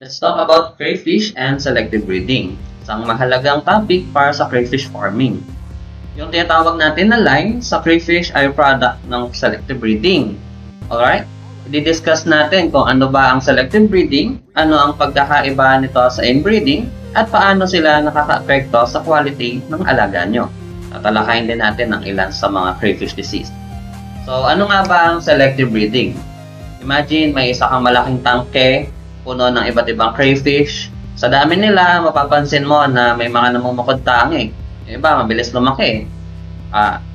Let's talk about crayfish and selective breeding, isang mahalagang topic para sa crayfish farming. Yung tinatawag natin na line sa crayfish ay product ng selective breeding. Alright? I-discuss natin kung ano ba ang selective breeding, ano ang pagkakaiba nito sa inbreeding, at paano sila nakaka-apekto sa quality ng alaga nyo. Tatalakayin din natin ang ilan sa mga crayfish disease. So, ano nga ba ang selective breeding? Imagine may isa kang malaking tangke, puno ng iba't ibang crayfish. Sa dami nila, mapapansin mo na may mga namumukod tangi. Yung iba, mabilis lumaki.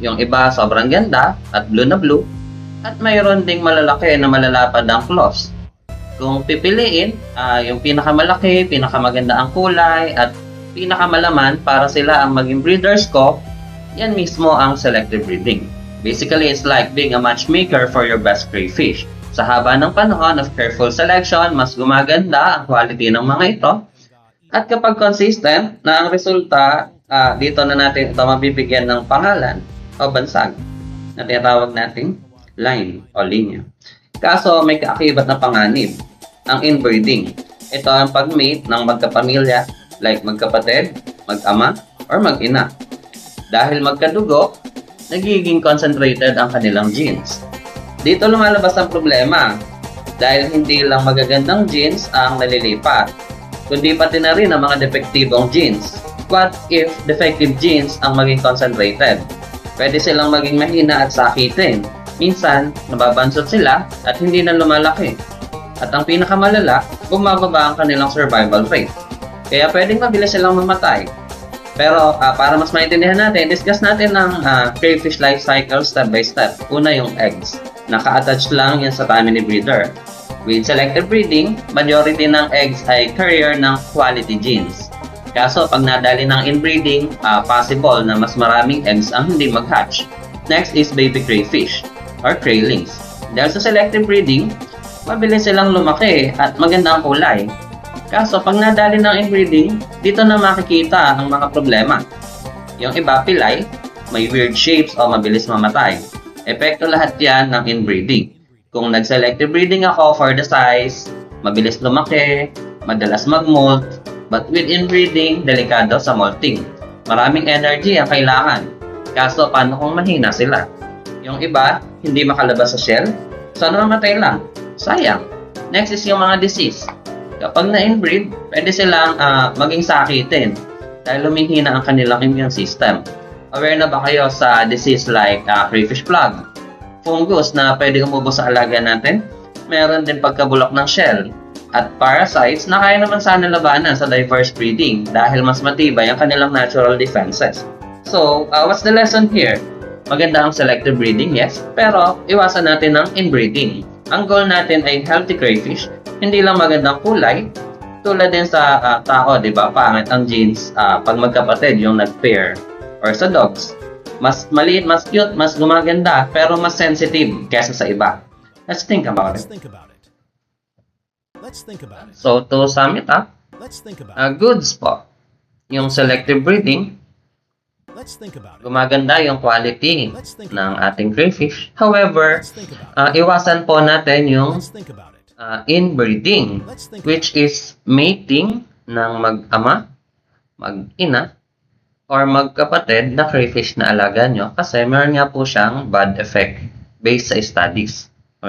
Yung iba, sobrang ganda at blue na blue. At mayroon ding malalaki na malalapad ang claws. Kung pipiliin, yung pinakamalaki, pinakamaganda ang kulay, at pinakamalaman para sila ang maging breeders ko, yan mismo ang selective breeding. Basically, it's like being a matchmaker for your best crayfish. Sa haba ng panahon of careful selection, mas gumaganda ang quality ng mga ito. At kapag consistent na ang resulta, dito na natin ito mabibigyan ng pangalan o bansag na tinatawag nating line o linya. Kaso may kaakibat na panganib, ang inbreeding. Ito ang pag-mate ng magkapamilya like magkapatid, mag-ama, or mag-ina. Dahil magkadugo, nagiging concentrated ang kanilang genes. Dito lumalabas ang problema dahil hindi lang magagandang genes ang nalilipat, kundi pati na rin ang mga depektibong genes. What if defective genes ang maging concentrated? Pwede silang maging mahina at sakitin. Minsan, nababansot sila at hindi na lumalaki. At ang pinakamalala, bumababa ang kanilang survival rate. Kaya pwedeng mabilis silang mamatay. Pero para mas maintindihan natin, discuss natin ang crayfish life cycle step by step. Una yung eggs. Naka-attach lang yan sa family breeder. With selective breeding, majority ng eggs ay carrier ng quality genes. Kaso pag nadali ng inbreeding, possible na mas maraming eggs ang hindi mag-hatch. Next is baby crayfish or craylings. Dahil sa selective breeding, mabilis silang lumaki at maganda ang kulay. Kaso pag nadali ng inbreeding, dito na makikita ang mga problema. Yung iba pilay, may weird shapes o mabilis mamatay. Epekto lahat yan ng inbreeding. Kung nag-selective breeding ako for the size, mabilis lumaki, madalas mag-molt, but with inbreeding, delikado sa molting. Maraming energy ang kailangan. Kaso paano kung mahina sila? Yung iba, hindi makalabas sa shell, so namamatay lang. Sayang. Next is yung mga disease. Kapag na-inbreed, pwede silang maging sakitin dahil lumihina ang kanilang immune system. Aware na ba kayo sa disease like crayfish plague? Fungus na pwede umubos sa alaga natin? Meron din pagkabulok ng shell. At parasites na kaya naman sana labanan sa diverse breeding dahil mas matibay ang kanilang natural defenses. So, what's the lesson here? Maganda ang selective breeding, yes, pero iwasan natin ang inbreeding. Ang goal natin ay healthy crayfish, hindi lang magandang kulay. Tulad din sa tao, di ba? Pangit ang genes pag magkapatid yung nag-pair. Or sa dogs, mas maliit, mas cute, mas gumaganda, pero mas sensitive kesa sa iba. Let's think about it. So, to sum it up, goods po. Yung selective breeding, gumaganda yung quality ng ating crayfish. However, iwasan po natin yung inbreeding, which is mating ng mag-ama, mag-ina, or magkapatid na crayfish na alaga nyo kasi meron nga po siyang bad effect based sa studies.